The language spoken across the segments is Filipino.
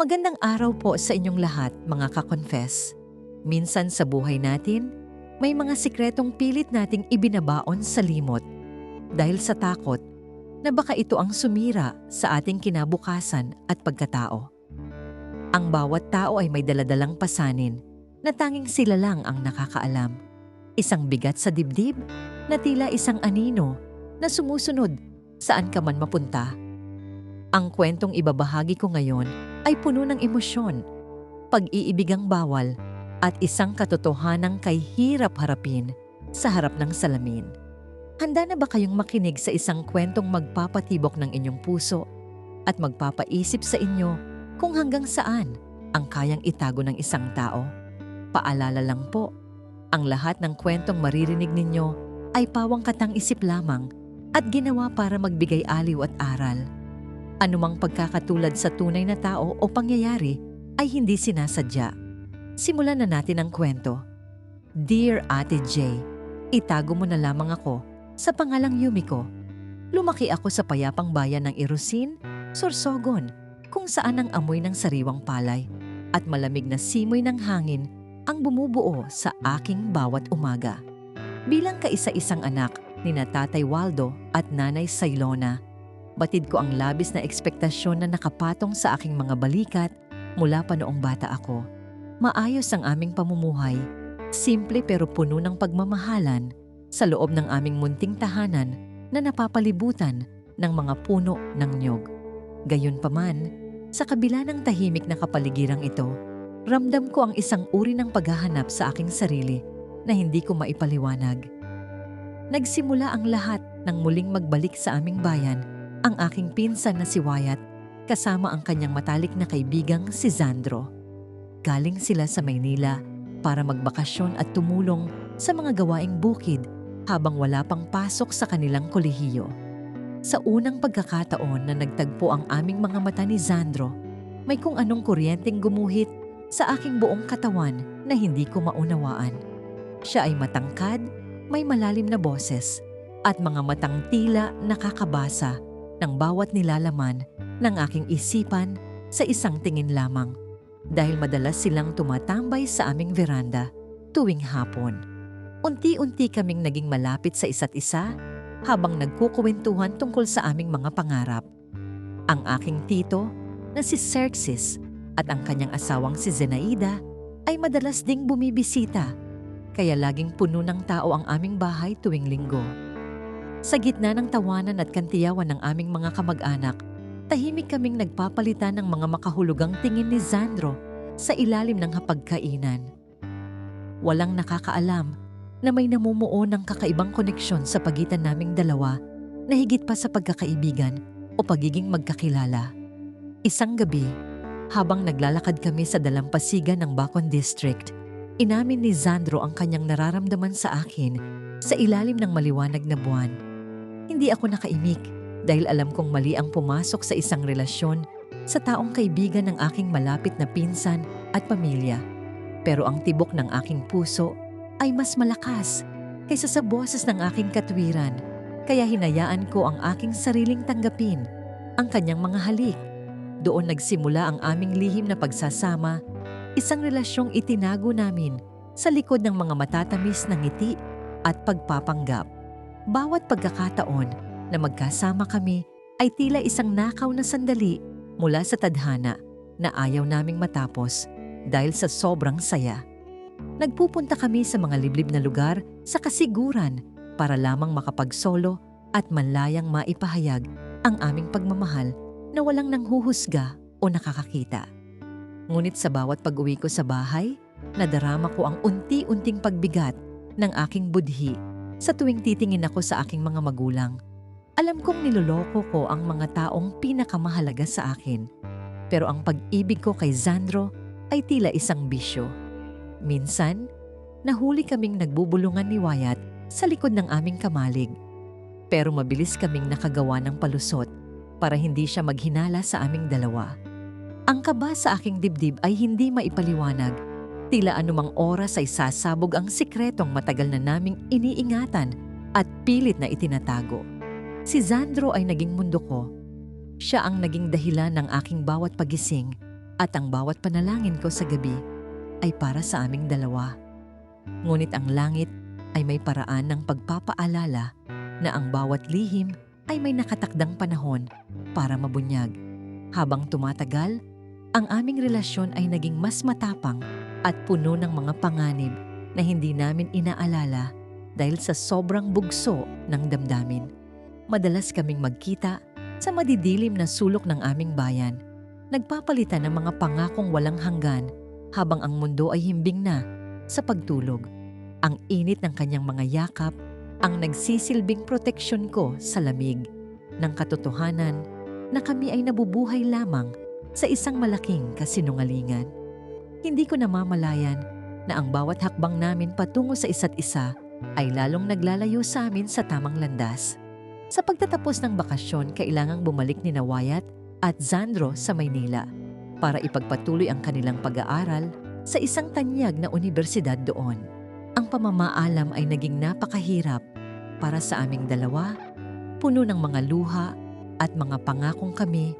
Magandang araw po sa inyong lahat, mga ka-confess. Minsan sa buhay natin, may mga sikretong pilit nating ibinabaon sa limot dahil sa takot na baka ito ang sumira sa ating kinabukasan at pagkatao. Ang bawat tao ay may daladalang pasanin na tanging sila lang ang nakakaalam. Isang bigat sa dibdib na tila isang anino na sumusunod saan ka man mapunta. Ang kwentong ibabahagi ko ngayon ay puno ng emosyon, pag-iibigang bawal at isang katotohanang kay hirap harapin sa harap ng salamin. Handa na ba kayong makinig sa isang kwentong magpapatibok ng inyong puso at magpapaisip sa inyo kung hanggang saan ang kayang itago ng isang tao? Paalala lang po, ang lahat ng kwentong maririnig ninyo ay pawang katang-isip lamang at ginawa para magbigay aliw at aral. Anumang pagkakatulad sa tunay na tao o pangyayari ay hindi sinasadya. Simulan na natin ang kwento. Dear Ate J, itago mo na lamang ako sa pangalang Yumiko. Lumaki ako sa payapang bayan ng Irusin, Sorsogon, kung saan ang amoy ng sariwang palay at malamig na simoy ng hangin ang bumubuo sa aking bawat umaga. Bilang kaisa-isang anak ni Tatay Waldo at Nanay Sailona, batid ko ang labis na ekspektasyon na nakapatong sa aking mga balikat mula pa noong bata ako. Maayos ang aming pamumuhay, simple pero puno ng pagmamahalan sa loob ng aming munting tahanan na napapalibutan ng mga puno ng niyog. Gayunpaman, sa kabila ng tahimik na kapaligirang ito, ramdam ko ang isang uri ng paghahanap sa aking sarili na hindi ko maipaliwanag. Nagsimula ang lahat nang muling magbalik sa aming bayan ang aking pinsan na si Wyatt kasama ang kanyang matalik na kaibigang si Zandro. Galing sila sa Maynila para magbakasyon at tumulong sa mga gawaing bukid habang wala pang pasok sa kanilang kolehiyo. Sa unang pagkakataon na nagtagpo ang aming mga mata ni Zandro, may kung anong kuryenteng gumuhit sa aking buong katawan na hindi ko maunawaan. Siya ay matangkad, may malalim na boses at mga matang tila nakakabasa ng bawat nilalaman ng aking isipan sa isang tingin lamang dahil madalas silang tumatambay sa aming veranda tuwing hapon. Unti-unti kaming naging malapit sa isa't isa habang nagkukuwentuhan tungkol sa aming mga pangarap. Ang aking tito na si Xerxes at ang kanyang asawang si Zenaida ay madalas ding bumibisita kaya laging puno ng tao ang aming bahay tuwing linggo. Sa gitna ng tawanan at kantiyawan ng aming mga kamag-anak, tahimik kaming nagpapalitan ng mga makahulugang tingin ni Zandro sa ilalim ng hapagkainan. Walang nakakaalam na may namumuo ng kakaibang koneksyon sa pagitan naming dalawa na higit pa sa pagkakaibigan o pagiging magkakilala. Isang gabi, habang naglalakad kami sa dalampasigan ng Bacon District, inamin ni Zandro ang kanyang nararamdaman sa akin sa ilalim ng maliwanag na buwan. Hindi ako nakaimik dahil alam kong mali ang pumasok sa isang relasyon sa taong kaibigan ng aking malapit na pinsan at pamilya. Pero ang tibok ng aking puso ay mas malakas kaysa sa boses ng aking katwiran, kaya hinayaan ko ang aking sariling tanggapin ang kanyang mga halik. Doon nagsimula ang aming lihim na pagsasama, isang relasyong itinago namin sa likod ng mga matatamis na ngiti at pagpapanggap. Bawat pagkakataon na magkasama kami ay tila isang nakaw na sandali mula sa tadhana na ayaw naming matapos dahil sa sobrang saya. Nagpupunta kami sa mga liblib na lugar sa kasiguran para lamang makapagsolo at manlayang maipahayag ang aming pagmamahal na walang nanghuhusga o nakakakita. Ngunit sa bawat pag-uwi ko sa bahay, nadarama ko ang unti-unting pagbigat ng aking budhi sa tuwing titingin ako sa aking mga magulang. Alam kong niloloko ko ang mga taong pinakamahalaga sa akin. Pero ang pag-ibig ko kay Zandro ay tila isang bisyo. Minsan, nahuli kaming nagbubulungan ni Wyatt sa likod ng aming kamalig. Pero mabilis kaming nakagawa ng palusot para hindi siya maghinala sa aming dalawa. Ang kaba sa aking dibdib ay hindi maipaliwanag. Tila anumang oras ay sasabog ang sikretong matagal na naming iniingatan at pilit na itinatago. Si Zandro ay naging mundo ko. Siya ang naging dahilan ng aking bawat pagising At ang bawat panalangin ko sa gabi ay para sa aming dalawa. Ngunit ang langit ay may paraan ng pagpapaalala na ang bawat lihim ay may nakatakdang panahon para mabunyag. Habang tumatagal, ang aming relasyon ay naging mas matapang at puno ng mga panganib na hindi namin inaalala dahil sa sobrang bugso ng damdamin. Madalas kaming magkita sa madidilim na sulok ng aming bayan, nagpapalitan ng mga pangakong walang hanggan habang ang mundo ay himbing na sa pagtulog. Ang init ng kanyang mga yakap ang nagsisilbing proteksyon ko sa lamig ng katotohanan na kami ay nabubuhay lamang sa isang malaking kasinungalingan. Hindi ko namamalayan na ang bawat hakbang namin patungo sa isa't isa ay lalong naglalayo sa amin sa tamang landas. Sa pagtatapos ng bakasyon, kailangang bumalik ni Wyatt at Zandro sa Maynila para ipagpatuloy ang kanilang pag-aaral sa isang tanyag na unibersidad doon. Ang pamamaalam ay naging napakahirap para sa aming dalawa, puno ng mga luha at mga pangakong kami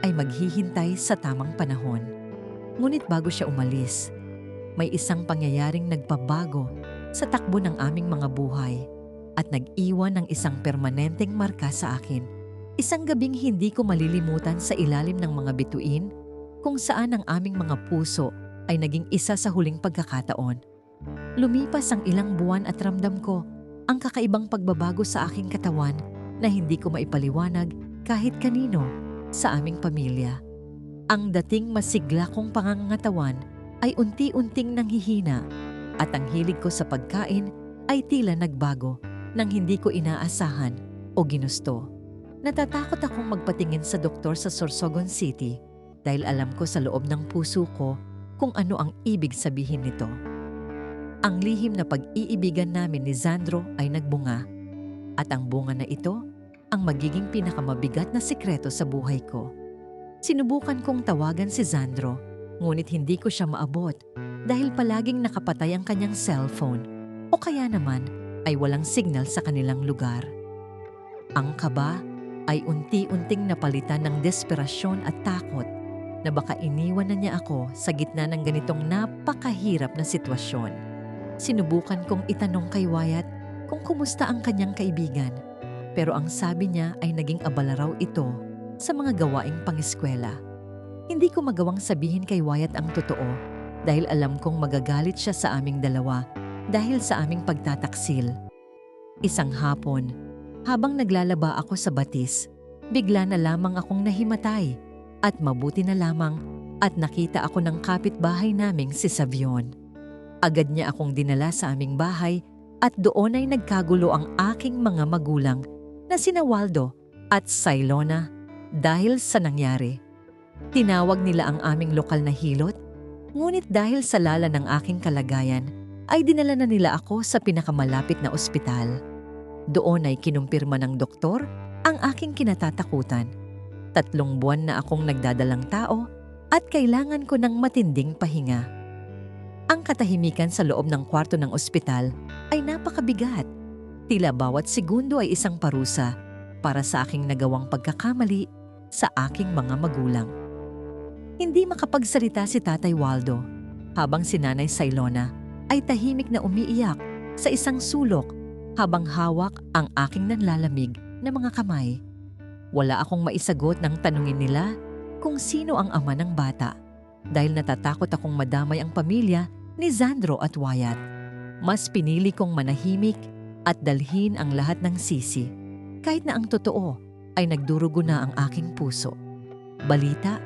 ay maghihintay sa tamang panahon. Ngunit bago siya umalis, may isang pangyayaring nagpabago sa takbo ng aming mga buhay at nag-iwan ng isang permanenteng marka sa akin. Isang gabing hindi ko malilimutan sa ilalim ng mga bituin kung saan ang aming mga puso ay naging isa sa huling pagkakataon. Lumipas ang ilang buwan at ramdam ko ang kakaibang pagbabago sa aking katawan na hindi ko maipaliwanag kahit kanino sa aming pamilya. Ang dating masigla kong pangangatawan ay unti-unting nanghihina at ang hilig ko sa pagkain ay tila nagbago nang hindi ko inaasahan o ginusto. Natatakot akong magpatingin sa doktor sa Sorsogon City dahil alam ko sa loob ng puso ko kung ano ang ibig sabihin nito. Ang lihim na pag-iibigan namin ni Zandro ay nagbunga at ang bunga na ito ang magiging pinakamabigat na sikreto sa buhay ko. Sinubukan kong tawagan si Zandro, ngunit hindi ko siya maabot dahil palaging nakapatay ang kanyang cellphone o kaya naman ay walang signal sa kanilang lugar. Ang kaba ay unti-unting napalitan ng desperasyon at takot na baka iniwan na niya ako sa gitna ng ganitong napakahirap na sitwasyon. Sinubukan kong itanong kay Wyatt kung kumusta ang kanyang kaibigan, pero ang sabi niya ay naging abala raw ito sa mga gawaing pang-eskwela. Hindi ko magawang sabihin kay Wyatt ang totoo dahil alam kong magagalit siya sa aming dalawa dahil sa aming pagtataksil. Isang hapon, habang naglalaba ako sa batis, bigla na lamang akong nahimatay at mabuti na lamang at nakita ako ng kapitbahay naming si Savion. Agad niya akong dinala sa aming bahay at doon ay nagkagulo ang aking mga magulang na sina Waldo at Sailona dahil sa nangyari. Tinawag nila ang aming lokal na hilot, ngunit dahil sa lala ng aking kalagayan, ay dinala na nila ako sa pinakamalapit na ospital. Doon ay kinumpirma ng doktor ang aking kinatatakutan. 3 buwan na akong nagdadalang tao at kailangan ko ng matinding pahinga. Ang katahimikan sa loob ng kwarto ng ospital ay napakabigat. Tila bawat segundo ay isang parusa para sa aking nagawang pagkakamali sa aking mga magulang. Hindi makapagsalita si Tatay Waldo habang si Nanay Sailona ay tahimik na umiiyak sa isang sulok habang hawak ang aking nanlalamig na mga kamay. Wala akong maisagot nang tanungin nila kung sino ang ama ng bata dahil natatakot akong madamay ang pamilya ni Zandro at Wyatt. Mas pinili kong manahimik at dalhin ang lahat ng sisi kahit na ang totoo ay nagdurugo na ang aking puso. Balita,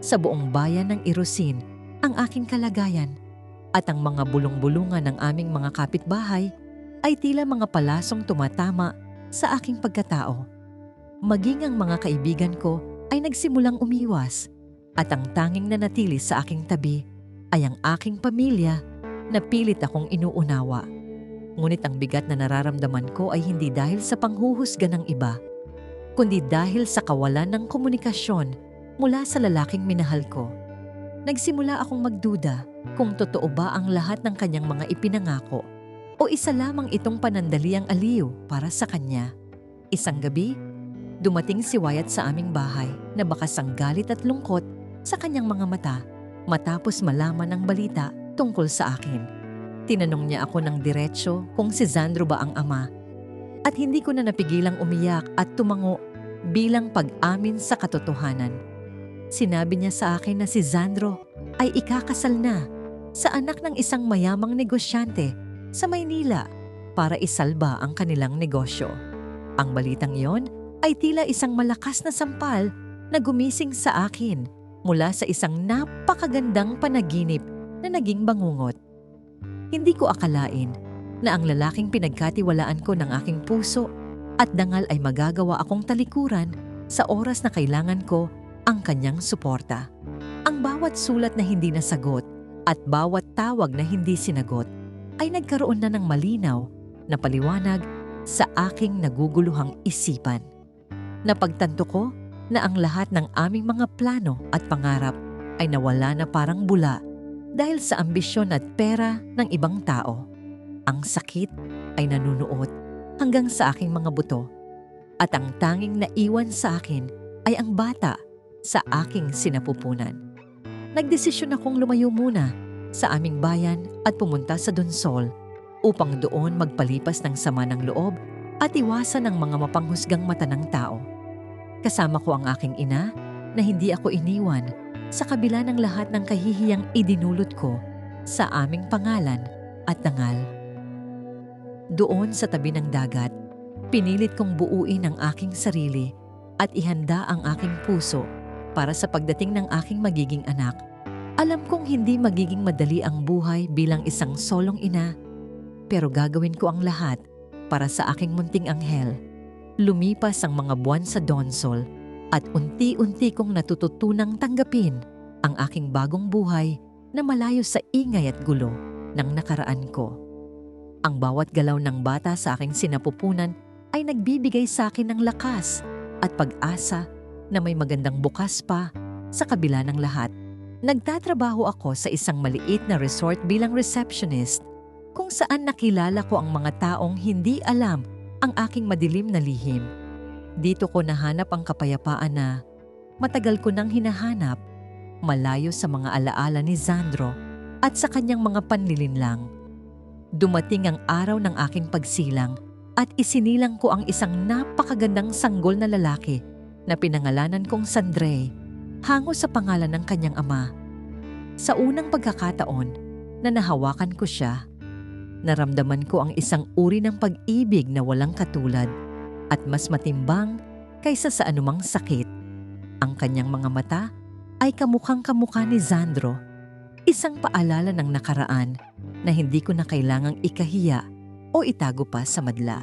sa buong bayan ng Irosin ang aking kalagayan at ang mga bulong-bulungan ng aming mga kapitbahay ay tila mga palasong tumatama sa aking pagkatao. Maging ang mga kaibigan ko ay nagsimulang umiwas at ang tanging nanatili sa aking tabi ay ang aking pamilya na pilit akong inuunawa. Ngunit ang bigat na nararamdaman ko ay hindi dahil sa panghuhusga ng iba, kundi dahil sa kawalan ng komunikasyon mula sa lalaking minahal ko. Nagsimula akong magduda kung totoo ba ang lahat ng kanyang mga ipinangako o isa lamang itong panandaliang aliw para sa kanya. Isang gabi, dumating si Wyatt sa aming bahay na bakas ang galit at lungkot sa kanyang mga mata matapos malaman ang balita tungkol sa akin. Tinanong niya ako ng diretsyo kung si Sandro ba ang ama at hindi ko na napigilang umiyak at tumango bilang pag-amin sa katotohanan. Sinabi niya sa akin na si Sandro ay ikakasal na sa anak ng isang mayamang negosyante sa Maynila para isalba ang kanilang negosyo. Ang balitang iyon ay tila isang malakas na sampal na gumising sa akin mula sa isang napakagandang panaginip na naging bangungot. Hindi ko akalain na ang lalaking pinagkatiwalaan ko ng aking puso at dangal ay magagawa akong talikuran sa oras na kailangan ko ang kanyang suporta. Ang bawat sulat na hindi nasagot at bawat tawag na hindi sinagot ay nagkaroon na ng malinaw na paliwanag sa aking naguguluhang isipan. Napagtanto ko na ang lahat ng aming mga plano at pangarap ay nawala na parang bula dahil sa ambisyon at pera ng ibang tao. Ang sakit ay nanunuot hanggang sa aking mga buto at ang tanging naiwan sa akin ay ang bata sa aking sinapupunan. Nagdesisyon akong lumayo muna sa aming bayan at pumunta sa Donsol upang doon magpalipas ng sama ng loob at iwasan ang mga mapanghusgang mata ng tao. Kasama ko ang aking ina na hindi ako iniwan sa kabila ng lahat ng kahihiyang idinulot ko sa aming pangalan at dangal. Doon sa tabi ng dagat, pinilit kong buuin ang aking sarili at ihanda ang aking puso para sa pagdating ng aking magiging anak. Alam kong hindi magiging madali ang buhay bilang isang solong ina, pero gagawin ko ang lahat para sa aking munting anghel. Lumipas ang mga buwan sa Donsol at unti-unti kong natututunang tanggapin ang aking bagong buhay na malayo sa ingay at gulo ng nakaraan ko. Ang bawat galaw ng bata sa aking sinapupunan ay nagbibigay sa akin ng lakas at pag-asa na may magandang bukas pa sa kabila ng lahat. Nagtatrabaho ako sa isang maliit na resort bilang receptionist kung saan nakilala ko ang mga taong hindi alam ang aking madilim na lihim. Dito ko nahanap ang kapayapaan na matagal ko nang hinahanap, malayo sa mga alaala ni Sandro at sa kanyang mga panlilinlang. Dumating ang araw ng aking pagsilang at isinilang ko ang isang napakagandang sanggol na lalaki na pinangalanan kong Sandre, hango sa pangalan ng kanyang ama. Sa unang pagkakataon na nahawakan ko siya, naramdaman ko ang isang uri ng pag-ibig na walang katulad at mas matimbang kaysa sa anumang sakit. Ang kanyang mga mata ay kamukhang-kamukha ni Sandro, isang paalala ng nakaraan na hindi ko na kailangang ikahiya o itago pa sa madla.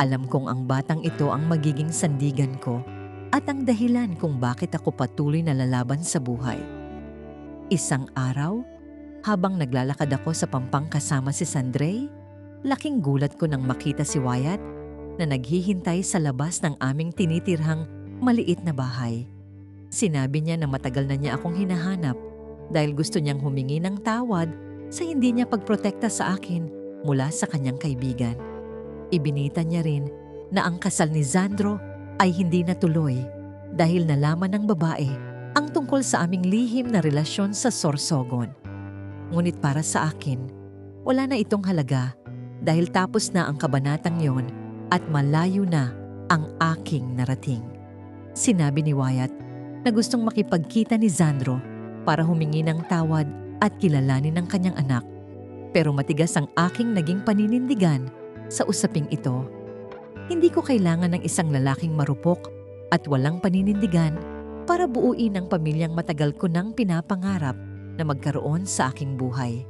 Alam kong ang batang ito ang magiging sandigan ko at ang dahilan kung bakit ako patuloy na lalaban sa buhay. Isang araw, habang naglalakad ako sa pampang kasama si Sandre, laking gulat ko nang makita si Wyatt na naghihintay sa labas ng aming tinitirhang maliit na bahay. Sinabi niya na matagal na niya akong hinahanap dahil gusto niyang humingi ng tawad sa hindi niya pagprotekta sa akin mula sa kanyang kaibigan. Ibinita niya rin na ang kasal ni Sandro ay hindi natuloy dahil nalaman ng babae ang tungkol sa aming lihim na relasyon sa Sorsogon. Ngunit para sa akin, wala na itong halaga dahil tapos na ang kabanatang yon at malayo na ang aking narating. Sinabi ni Wyatt na gustong makipagkita ni Sandro para humingi ng tawad at kilalanin ang kanyang anak. Pero matigas ang aking naging paninindigan sa usaping ito. Hindi ko kailangan ng isang lalaking marupok at walang paninindigan para buuin ang pamilyang matagal ko nang pinapangarap na magkaroon sa aking buhay.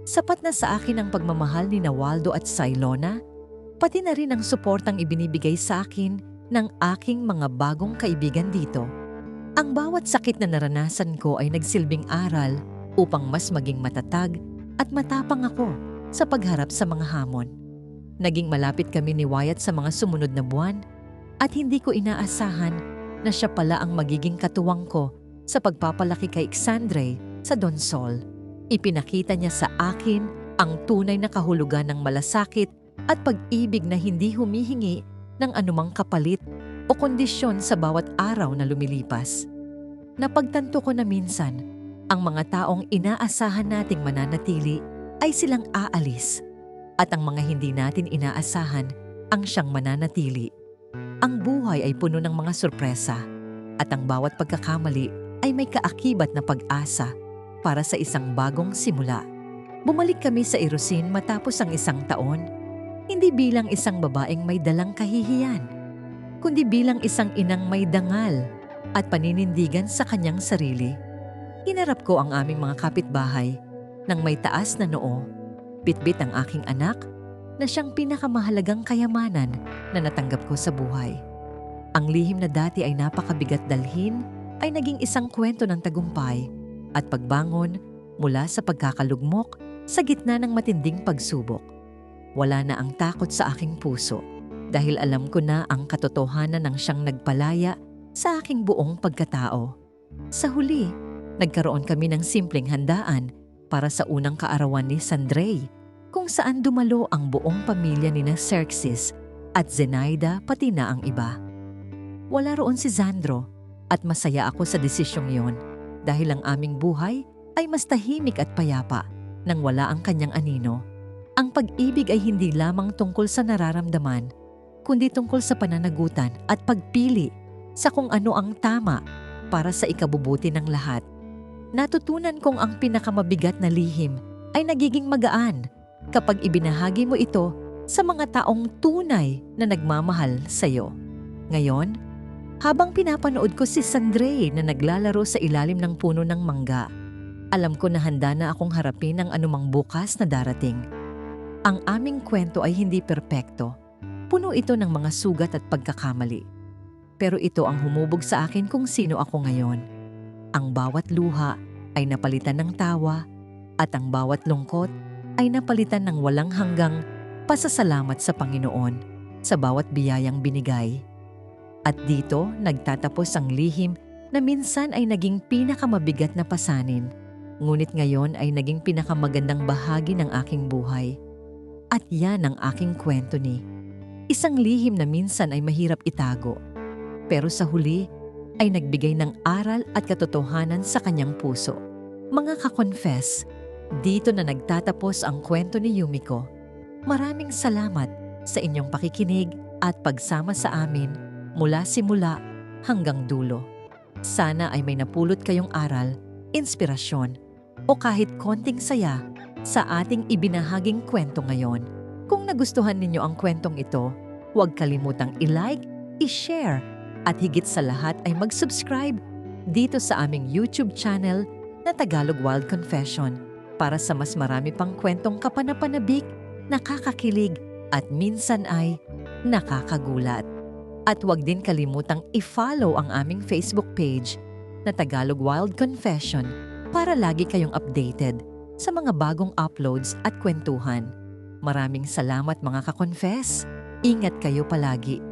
Sapat na sa akin ang pagmamahal ni Waldo at Sailona, pati na rin ang suportang ibinibigay sa akin ng aking mga bagong kaibigan dito. Ang bawat sakit na naranasan ko ay nagsilbing aral upang mas maging matatag at matapang ako sa pagharap sa mga hamon. Naging malapit kami ni Wyatt sa mga sumunod na buwan at hindi ko inaasahan na siya pala ang magiging katuwang ko sa pagpapalaki kay Xandre sa Donsol. Ipinakita niya sa akin ang tunay na kahulugan ng malasakit at pag-ibig na hindi humihingi ng anumang kapalit o kondisyon sa bawat araw na lumilipas. Napagtanto ko na minsan, ang mga taong inaasahan nating mananatili ay silang aalis at ang mga hindi natin inaasahan ang siyang mananatili. Ang buhay ay puno ng mga sorpresa at ang bawat pagkakamali ay may kaakibat na pag-asa para sa isang bagong simula. Bumalik kami sa Irusin matapos ang isang taon, hindi bilang isang babaeng may dalang kahihiyan, kundi bilang isang inang may dangal at paninindigan sa kanyang sarili. Hinarap ko ang aming mga kapitbahay nang may taas na noo, bitbit ang aking anak na siyang pinakamahalagang kayamanan na natanggap ko sa buhay. Ang lihim na dati ay napakabigat dalhin ay naging isang kwento ng tagumpay at pagbangon mula sa pagkakalugmok sa gitna ng matinding pagsubok. Wala na ang takot sa aking puso dahil alam ko na ang katotohanan ng siyang nagpalaya sa aking buong pagkatao. Sa huli, nagkaroon kami ng simpleng handaan para sa unang kaarawan ni Sandrey, kung saan dumalo ang buong pamilya ni Xerxes at Zenaida pati na ang iba. Wala roon si Zandro at masaya ako sa desisyong yon dahil ang aming buhay ay mas tahimik at payapa nang wala ang kanyang anino. Ang pag-ibig ay hindi lamang tungkol sa nararamdaman, kundi tungkol sa pananagutan at pagpili sa kung ano ang tama para sa ikabubuti ng lahat. Natutunan kong ang pinakamabigat na lihim ay nagiging magaan kapag ibinahagi mo ito sa mga taong tunay na nagmamahal sa iyo. Ngayon, habang pinapanood ko si Sandrey na naglalaro sa ilalim ng puno ng mangga, alam ko na handa na akong harapin ang anumang bukas na darating. Ang aming kwento ay hindi perpekto. Puno ito ng mga sugat at pagkakamali. Pero ito ang humubog sa akin kung sino ako ngayon. Ang bawat luha ay napalitan ng tawa at ang bawat lungkot ay napalitan ng walang hanggang pasasalamat sa Panginoon sa bawat biyayang binigay. At dito nagtatapos ang lihim na minsan ay naging pinakamabigat na pasanin. Ngunit ngayon ay naging pinakamagandang bahagi ng aking buhay. At yan ang aking kwento ni. Isang lihim na minsan ay mahirap itago, pero sa huli ay nagbigay ng aral at katotohanan sa kanyang puso. Mga ka-confess, dito na nagtatapos ang kwento ni Yumiko. Maraming salamat sa inyong pakikinig at pagsama sa amin mula simula hanggang dulo. Sana ay may napulot kayong aral, inspirasyon, o kahit konting saya sa ating ibinahaging kwento ngayon. Kung nagustuhan ninyo ang kwentong ito, huwag kalimutang i-like, i-share, at higit sa lahat ay mag-subscribe dito sa aming YouTube channel na Tagalog Wild Confession para sa mas marami pang kwentong kapanapanabik, nakakakilig, at minsan ay nakakagulat. At huwag din kalimutang i-follow ang aming Facebook page na Tagalog Wild Confession para lagi kayong updated sa mga bagong uploads at kwentuhan. Maraming salamat mga ka-confess. Ingat kayo palagi.